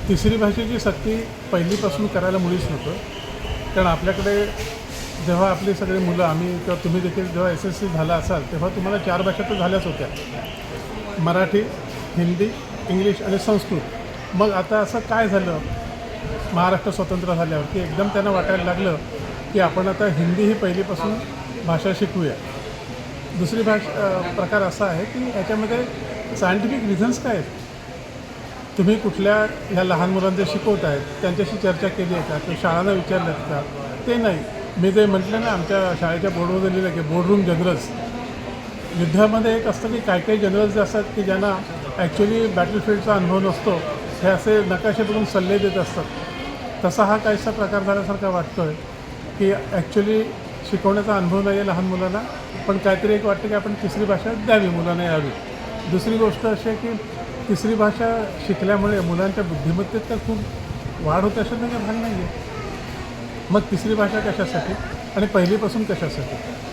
तिसरी भाषेची सक्ती पहिलीपासून करायला मुळीच नको. कारण आपल्याकडे जेव्हा आपली सगळी मुलं आम्ही किंवा तुम्ही देखील जेव्हा SSC झाला असाल तेव्हा तुम्हाला 4 भाषा तर झाल्याच होत्या, मराठी, हिंदी, इंग्लिश आणि संस्कृत. मग आता असं काय झालं महाराष्ट्र स्वतंत्र झाल्यावर की एकदम त्यांना वाटायला लागलं की आपण आता हिंदी ही पहिलीपासून भाषा शिकूया. दुसरी प्रकार असा आहे की याच्यामध्ये सायंटिफिक रिझन्स काय आहेत. तुम्ही कुठल्या ह्या लहान मुलांना जे शिकवत आहेत त्यांच्याशी चर्चा केली आहे का किंवा शाळांना विचारलं का, ते नाही. मी जे म्हटलं ना आमच्या शाळेच्या बोर्डवर लिहिलं की बोर्डरूम जनरल्स. युद्धामध्ये एक असतं की काही काही जनरल्स जे असतात की ज्यांना ॲक्च्युली बॅटलफील्डचा अनुभव नसतो, हे असे नकाशे बघून सल्ले देत असतात. तसा हा काहीसा प्रकार झाल्यासारखा वाटतो आहे की ॲक्च्युली शिकवण्याचा अनुभव नाही आहे लहान मुलांना, पण काहीतरी एक वाटतं की आपण तिसरी भाषा द्यावी, मुलांना यावी. दुसरी गोष्ट अशी आहे की तिसरी भाषा शिकल्यामुळे मुलांच्या बुद्धिमत्तेत तर खूप वाढ होते अशा काही भाग नाही आहे. मग तिसरी भाषा कशासाठी आणि पहिलीपासून कशासाठी.